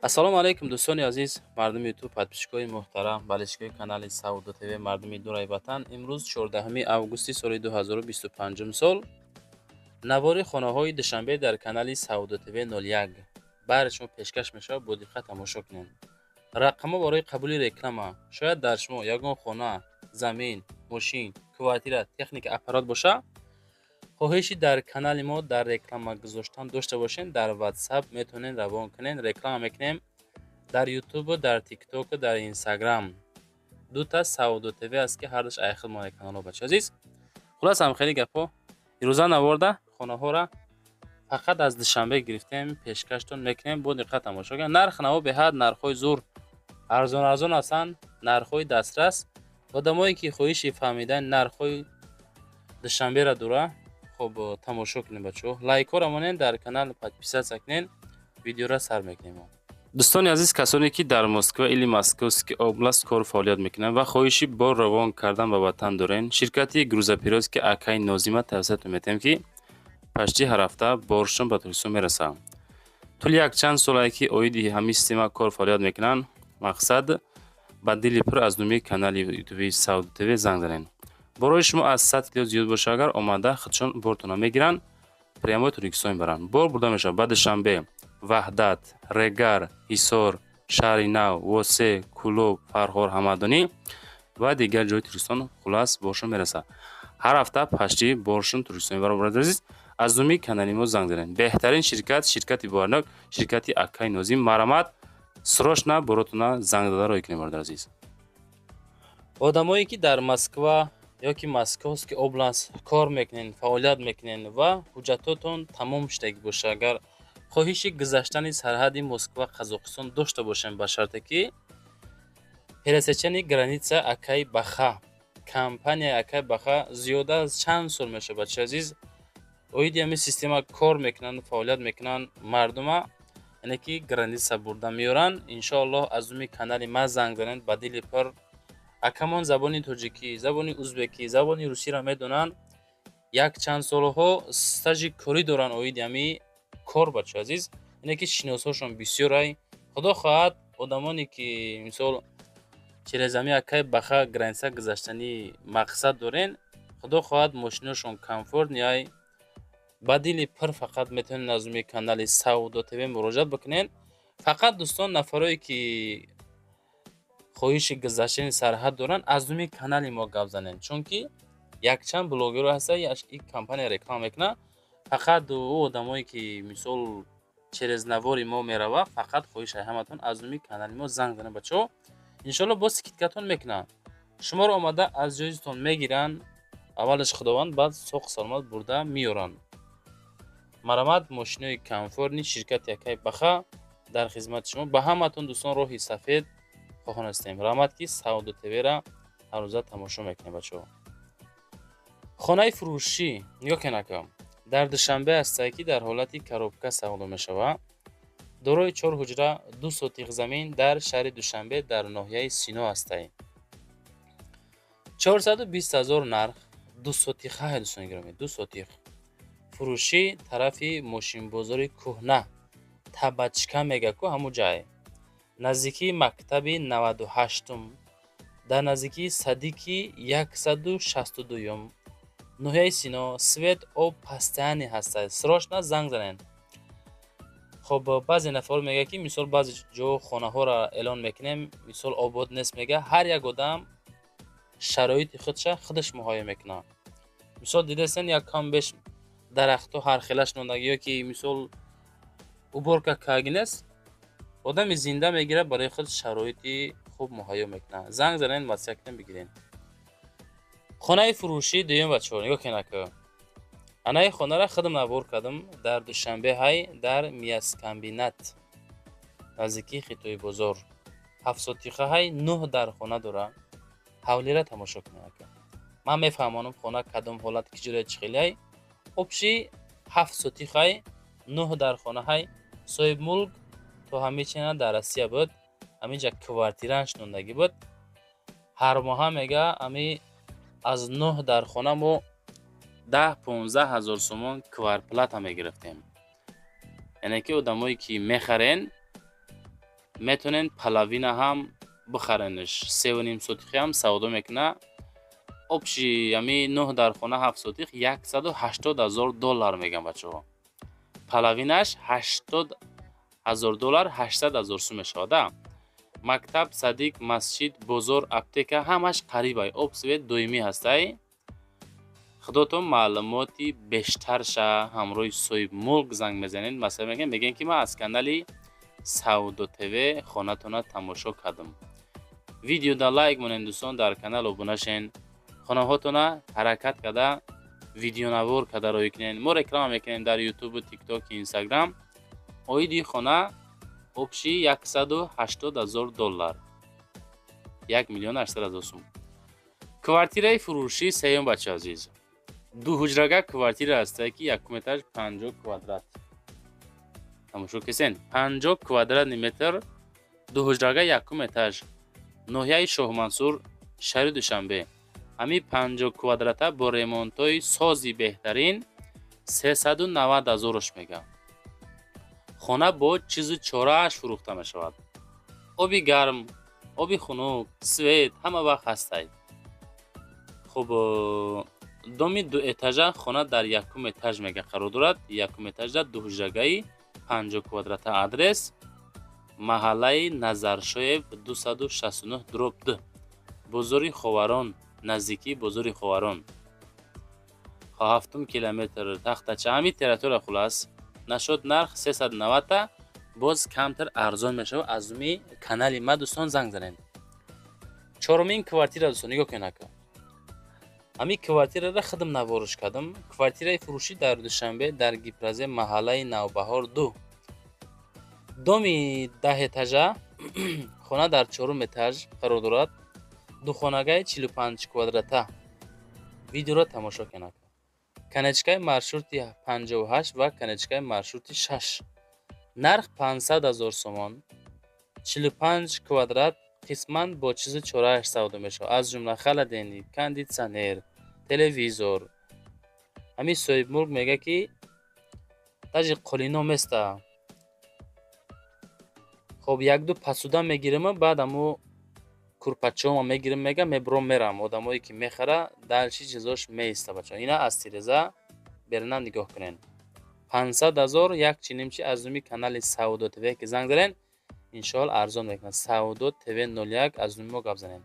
ассалому алайкум дӯстони азиз, мардуми ютуб, подписчикои муҳтарам, балишкои канали Саудо ТВ, мардуми дурай ватан. Имрӯз 14 августи соли 2025 сол, навори хонаҳои душанбе дар канали Саудо ТВ 01 бари шумо пешкаш мешавад. Бо диққат тамошо кунед. рақамҳо барои қабули реклама. Шояд дар шумо ягон хона, замин, мошин, квартира, техника, аппарат боша, хоҳиши дар канали мо дар реклама гузоштан дошта бошен, дар WhatsApp метавонед равон кунед. Реклама мекунем дар YouTube, дар TikTok, дар Instagram. дута Саудо ТВ аст ки ҳардуш айхил мои каналҳо бача азиз. хулас ҳамхели гапҳо ирӯза наворда хонаҳора фақат аз душанбе гирифтем, пешкаштон мекунем. Бо диққат тамошо кунед. нарх наво беҳад, нархҳои зур арзон ҳастанд, нархҳои дастрас. одамое ки хоҳиши фаҳмидан нархҳои душанберо дора, хуб тамошо кунед бачаҳо. Лайкҳоро монед, дар канал подписатсия кунед, видеоро сар мекунем. дӯстони азиз, касоне ки дар Москва или Московский област кор фаъолият мекунанд ва хоҳиши бор равон кардан ба ватан дорен, ширкати грузоперевозки Акай Нозима тавсиятон метем ки пашти ҳар ҳафта боршон ба Туркистон мерасад. тӯли якчанд солае ки оиди ҳамин система кор фаъолият мекунанд. мақсад ба дили пур аз номи канали ютуби Саудо ТВ занг занед. борои шумо аз 100 кило зиёд боша, агар омада худшон бортона мегиранд, прямо Туркистон мебаранд. бор бурда мешавад ба Душанбе, Ваҳдат, Регар, Ҳисор, Шаҳри Нав, Восе, Кӯлоб, Фарҳор, Ҳамадонӣ ва дигар ҷои Туркистон хулас боршон мерасад. ҳар ҳафта пашти боршон Туркистон мебарад азиз. аз номи канали мо занг занед. беҳтарин ширкат, ширкати боварнок, ширкати Акай Нозим. марамат срочно боротона занг дада роҳ кунед бародар азиз. одамое ки дар Москва ёки Московский област кор мекунед, фаъолият мекунед ва ҳуҷҷатотон тамом шудаги боша, агар хоҳиши гузаштани сарҳади Москва Қазоқистон дошта бошем, ба шарте ки пересечени граница Акай Баха, компания Акай Баха зиёда аз чанд сол мешавад бача азиз, оиди ҳамин система кор мекунанд, фаъолият мекунанд. мардума яъне ки граница бурда меёранд. иншоаллоҳ аз номи канали ма занг занед, ба дили пур. акамон забони тоҷикӣ, забони узбекӣ, забони русиро медонанд. якчанд солҳо стажи корӣ доранд оиди ҳамин кор бача азиз, яъне ки шиносҳошон бисёрай. худо хоҳад одамоне ки мисол через ҳамин Акай Баха граница гузаштани мақсад дорен, худо хоҳад мошиношон комфортни ай, ба дили пур фақат метавонед аз номи канали Саудо ТВ муроҷиат бикунед. фақат дӯстон нафарое ки хоҳиши гузаштани сарҳад доранд, аз номи канали мо гап занед, чунки якчанд блогерҳо ҳастанд, ин компания реклама мекунад. фақат ӯ одамое ки мисол через навори мо меравад, фақат хоҳиши ҳаматон аз номи канали мо занг занед бачаҳо. иншоаллоҳ бо скидкатон мекунанд. шуморо омада аз ҷоизатон мегиранд, аввалаш худованд, баъд соғ саломат бурда меёранд. марамат мошинои комфортни ширкати Акай Баха дар хизмати шумо. ба ҳаматон дӯстон роҳи сафед хоҳон ҳастем. раҳмат ки Саудо ТВ-ро ҳар рӯза тамошо мекунед бачаҳо. хонаи фурӯшӣ нигоҳ кунед, дар Душанбе ҳастае ки дар ҳолати коробка савдо мешавад. дорои 4 ҳуҷра, 2 сотиқ замин дар шаҳри Душанбе дар ноҳияи Сино ҳастае. 420 000 нарх, 2 сотиқа дӯстони гиромӣ, 2 сотиқ. фурӯшӣ тарафи мошинбозори кӯҳна, табачка мегаку ҳамун ҷай. наздикии мактаби 98-ум, дар наздикии садиқи 162-ум. ноҳияи Сино. свет об постоянный ҳастад. срочно занг занед. хоб баъзе нафар мега ки мисол баъзе ҷо хонаҳоро эълон мекунем, мисол обод нест мега, ҳар як одам шароити худша худаш муҳайё мекунад. мисол дидесен як кам беш дарахтҳо ҳархелаш мондаги ёки мисол уборка кардаги нест, одами зинда мегирад, барои худ шароити хуб муҳайё мекунад. занг занед, матсия кунед, бигиред. хонаи фурӯшӣ дуюм бачаҳо нигоҳ кунед. анаи хонаро худам навор кардам дар Душанбе ҳай, дар Мияскомбинат наздикии Хитои бозор. 7 сотиқа ҳай, 9 дар хона дора. ҳавлиро тамошо кунед. ман мефаҳмонам хона кадом ҳолат ки ҷурои чихелай. обши 7 сотиқа ҳай, 9 дар хона ҳай. соҳибмулк то ҳамичина дар Россия буд, ҳаминҷа квартирааш нондагӣ буд. ҳар моҳа мега ами аз 9 дар хона мо 10-15 ҳазор сомон квартплата мегирифтем. яъне ки одамое ки мехарен метонен палавина ҳам бихаренш. 3.5 сотихи ҳам савдо мекуна. Обши ами 9 дар хона 7 сотих $180,000 меган бачаҳо. Палавинаш $80,000 $800,000 сум мешавада. Мактаб, садик, масҷид, бозор, аптека ҳамаш қарибай. Обсвет доимӣ ҳастай. худотон маълумоти бештарша ҳамроҳи соҳиб мулк занг мезанед. Масалан мегӯем ки ман аз канали Саудо ТВ хонатона тамошо кардам. Видеода лайк монед дӯстон, дар канал обуна шен. хонаҳотона ҳаракат карда видеонавор карда роҳӣ кунед. Мо реклама мекунем дар YouTube, TikTok, Instagram. оиди хона обши $180,000 $1,800,000 сум. квартираи фурӯшӣ сеюм бача азиз. дуҳуҷрага квартира ҳастае ки якум этаж 50 квадрат. тамошо кесен 50 квадратный метр дуҳуҷрага якум этаж. ноҳияи Шоҳмансур, шаҳри Душанбе. ҳами 50 квадрата бо ремонтҳои сози беҳтарин 390,000 мегам. хона бо чизу чорааш фурӯхта мешавад. оби гарм, оби хунук, свет ҳама вақт ҳастай. хуб доми ду этажа хона дар якум этаж мега қарор дорад. якум этажа дуҳуҷрагаи 50 квадрата. адрес маҳаллаи Назаршоев 269/2, бозори Ховарон, наздикии бозори Ховарон. 7 километр тахтача. ҳами территория хулас. нашод нарх 390 боз камтар арзон мешавад. аз уми канали ма дӯстон занг занед. чорумин квартира дӯстон нигоҳ кунед. ҳами квартираро худам навориш кардам. квартираи фурӯшӣ дар Душанбе дар Гипразе маҳаллаи Навбаҳор 2. доми 10 этажа хона дар 4 этаж қарор дорад. духонагаи 45 квадрата. видеоро тамошо кунед. канечкаи маршрути 58 ва канечкаи маршрути 6. нарх 500,000 сомон. 45 квадрат қисман бо чизу чорааш савдо мешавад. аз ҷумла халаденник, кондитсионер, телевизор. ҳами соҳибмулк мега ки тажи қолино места. хоб як-ду пасуда мегирам, баъд амо курпачома мегирам, мега мебром мерам. одамое ки мехара далши чизош меиста бача. ина аз тиреза берна нигоҳ кунен. 500,000 як чинимчи аз уми канали Саудо ТВ ки занг зарен иншоалло арзон мекунад. Саудо ТВ 01 аз уми мо гап занен.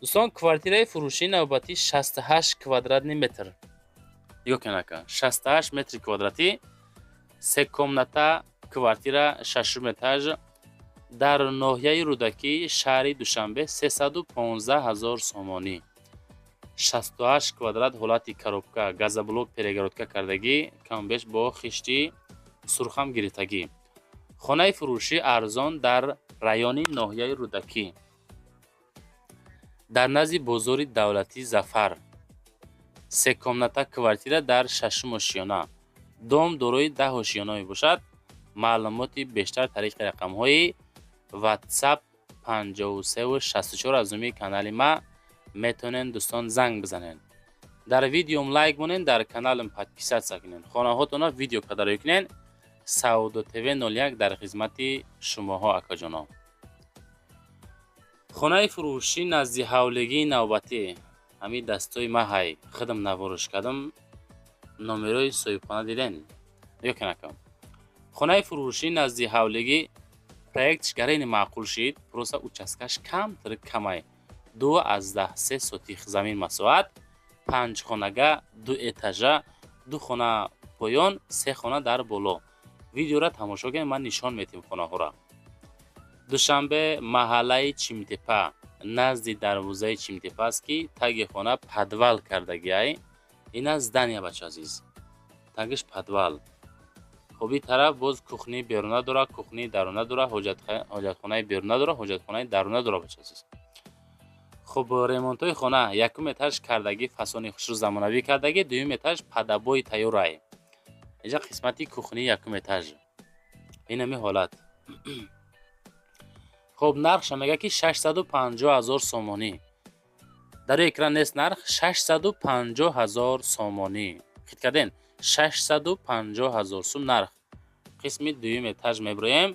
дӯстон квартираи фурӯшии навбатӣ 68 квадратный метр. нигоҳ кунед. 68 метри квадратӣ. се комната квартира 6 этаж дар ноҳияи Рӯдакӣ, шаҳри Душанбе 315,000 сомонӣ. 68 квадрат ҳолати коробка, газоблок перегородка кардагӣ, камбеш бо хишти сурхам гирифтагӣ. хонаи фурӯшӣ арзон дар райони ноҳияи Рӯдакӣ дар назди бозори давлати Зафар. се комната квартира дар 6 ошиёна. дом дорои 10 ошиёна мебошад. маълумоти бештар тариқи рақамҳои WhatsApp 5364 аз уми канали ма метонен дӯстон занг бизанен. дар видеом лайк монен, дар каналам подписатсия кунен. хонаҳотона видео карда роҳӣ кунен. Саудо ТВ 01 дар хизмати шумоҳо акаҷоно. хонаи фурӯшӣ назди ҳавлигии навбатӣ. ҳами дастои ма ҳай худам навориш кардам. номерои соҳибхона диден. нигоҳ кунед. хонаи фурӯшӣ назди ҳавлигӣ проектш гарини маъқул шид. просто участкаш камтар камай 2/10 сотих замин масоҳат. 5 хонага 2 этажа, 2 хона поён, 3 хона дар боло. видеоро тамошо кунед, ман нишон метим хонаҳоро. душанбе маҳаллаи Чимтепа назди дарвозаи Чимтепа аст ки таги хона подвал кардагиай. ина здания бача азиз. тагиш подвал. хоби тараф боз кухни беруна дора, кухни даруна дора, ҳоҷатхонаи беруна дора, ҳоҷатхонаи даруна дора бача азиз. хуб ремонтҳои хона якум этаж кардагӣ, фасони хушрӯ замонавӣ кардагӣ, дуюм этаж падабои тайёрай. инҷа қисмати кухни якум этаж. инами ҳолат. хуб нархша мега ки 650,000 сомонӣ. дар экран нест нарх. 650,000 сомонӣ. хит карден 650,000 сум нарх. қисми дуюм этаж меброем.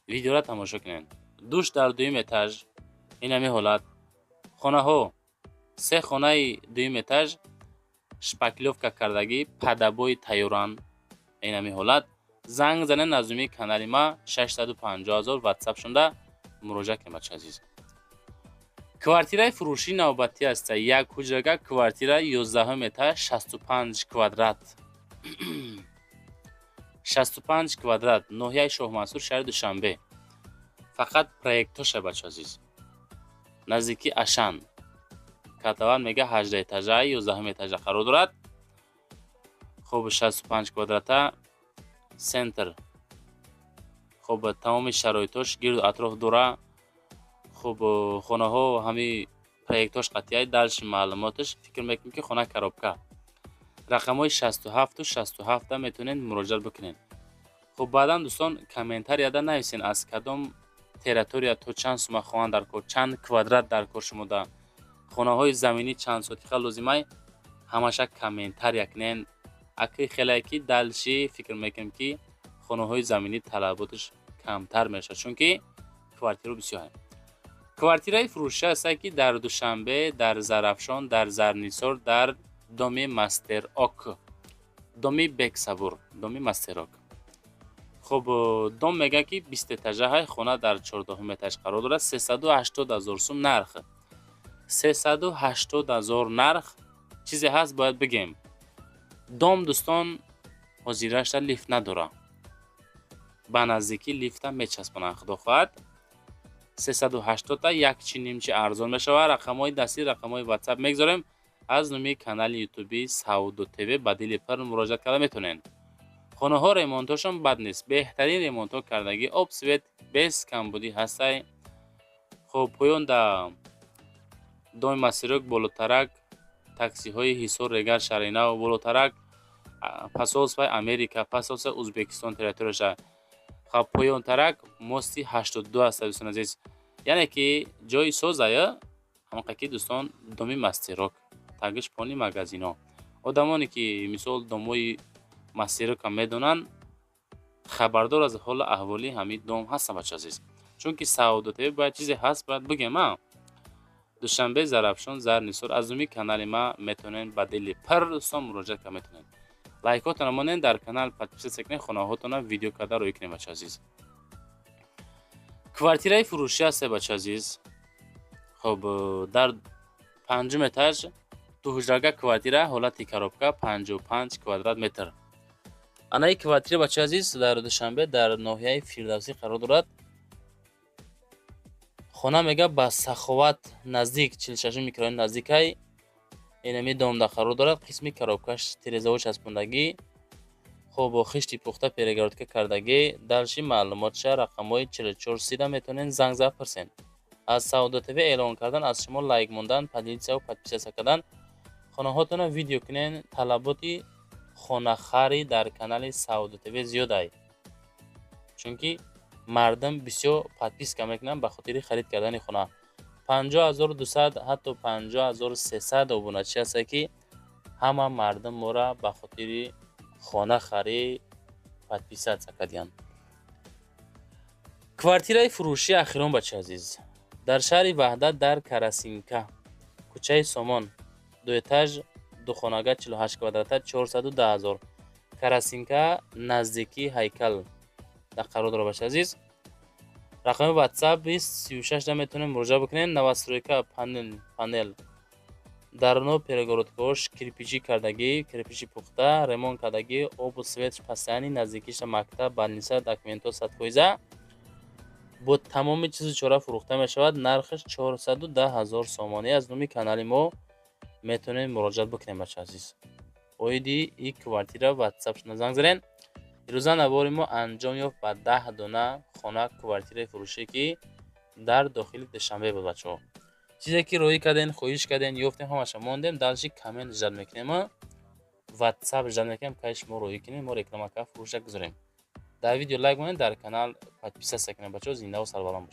видеоро тамошо кунед. душ дар дуюм этаж ин ҳамин ҳолат. хонаҳо се хонаи дуюм этаж шпаклёвка кардагӣ падабои тайёранд ин ҳамин ҳолат. занг занед назуми канали ма 650 000 ватсап шунда муроҷиат кунед бачаҳои азиз. квартираи фурӯшии навбатӣ аст. як ҳуҷрага квартира 11 этаж 65 квадрат 65 квадрат ноҳияи Шоҳмансур, шаҳри Душанбе. фақат проектоша бачаҳои азиз. наздики Ашан. катаван мега 18 этажа 11 этажа қарор дорад. хуб 65 квадрата сентр. хуб тамоми шароитош гирду атроф дора. хуб хонаҳо ҳами проектош қатъияй дальши маълумоташ фикр мекунем ки хона коробка. рақамҳои 67 67 метавонед муроҷиат бикунед. хуб баъдан дӯстон комментарияда нависен аз кадом территория то чанд сума хоҳанд дар кор, чанд квадрат дар кор шумода, хонаҳои заминӣ чанд сотиха лозимай, ҳамаша комментария кунед. аки хеле ки дальши фикр мекунем ки хонаҳои заминӣ талаботаш камтар мешавад, чунки квартира бисёр ҳаст. квартираи фурӯшиша аст ки дар Душанбе, дар Зарафшон, дар Зарнисор, дар доми Мастерок, доми Бексабур, доми Мастерок. хуб дом мега ки 20 этажаҳай хона дар 14 этаж қарор дорад. 380 000 сум нарх. 380 000 нарх. чизе ҳаст бояд бигем. дом дӯстон ҳозирашта лифт надора. ба наздикӣ лифта мечаспонанд худо хоҳад. 380 та якчи нимчи арзон мешавад. рақамҳои дастӣ, рақамҳои ватсап мегзорем. аз номи канали ютуби Сауду ТВ ба дили пир муроҷиат карда метавонед. хонаҳо ремонтошон бад нест. беҳтарин ремонтҳо кардагӣ об свет без камбудӣ ҳастай. хуб поён да доми Мастерок болотарак таксиҳои Ҳисор, Регар, Шаринав болотарак посолствои Америка, посолствои Узбекистон территорияша. хуб поёнтарак мости 82 аст дӯстон азиз. яъне ки ҷои созая ҳамақа ки дӯстон доми Мастерок тагиш пони магазино. одамоне ки мисол домои Мастерокам медонанд хабардор аз ҳоли аҳволи ҳамин дом ҳастанд бачаҳои азиз. чунки Сауду ТВ бояд чизе ҳаст бояд бигем. Душанбе, Зарафшон, Зарнисор аз номи канали ма метавонед ба дили пир дӯстон муроҷиат карда метавонед. лайкотона монед, дар канал подписатсия кунед, хонаҳотона видео карда рӯй кунед бачаҳои азиз. квартираи фурӯшӣ аст бачаҳои азиз. хуб дар 5 этаж дуҳуҷрага квартира ҳолати коробка 55 квадрат метр. анаи квартира бачаҳои азиз дар Душанбе дар ноҳияи Фирдавсӣ қарор дорад. хона мега ба Саховат наздик 46 микрорайон наздикай инами домда қарор дорад. қисми коробкаш тирезаҳо часпондагӣ. хуб хишти пухта перегородка кардагӣ. дальши маълумотша рақамҳои 44 30 метавонед занг зад пирсен. аз Сауду ТВ эълон кардан, аз шумо лайк мондан, поделитсия ва подписатсия кардан, хонаҳотона видео кунед. талаботи хонахарӣ дар канали Сауду ТВ зиёдай, чунки мардум бисёр подписка мекунанд ба хотири харид кардани хона. 50200 ҳатто 50300 обуначӣ аст ки ҳама мардум моро ба хотири хона харид подписатсия карданд. квартираи фурӯшии ахирон бачаҳои азиз дар шаҳри Ваҳдат дар Карасинка, кӯчаи Сомон, 2 этаж, 2 хонага 48 квадрата 410 000. Карасинка наздики ҳайкал дар қарор дорад бачаҳои азиз. рақами ватсап 36 метавонед муроҷиат бикунед. новостройка панел дарно перегородкаош кирпичӣ кардагӣ, кирпичи пухта, ремонт кардагӣ, обу свет постоянӣ, наздикиша мактаб, больница, документҳо 100%. бо тамоми чизу чора фурӯхта мешавад. нархаш 410 000 сомонӣ. аз номи канали мо метавонед муроҷиат бикунед бачаҳои азиз. оиди и квартира ватсап шуна занг занед. ирӯза навори мо анҷом ёфт ба 10 дона хона квартираи фурӯшӣ ки дар дохили Душанбе буд бачаҳо. чизе ки рӯй кардем, хоҳиш кардем, ёфтем, ҳамаша мондем. дальши коммент иҷод мекунем, ватсап иҷод мекунем, кай шумо рӯй кунем, мо реклама ка фурӯша гузорем. дар видео лайк монед, дар канал подписатсия кунед бачаҳо. зинда ва сарбаланд бошед.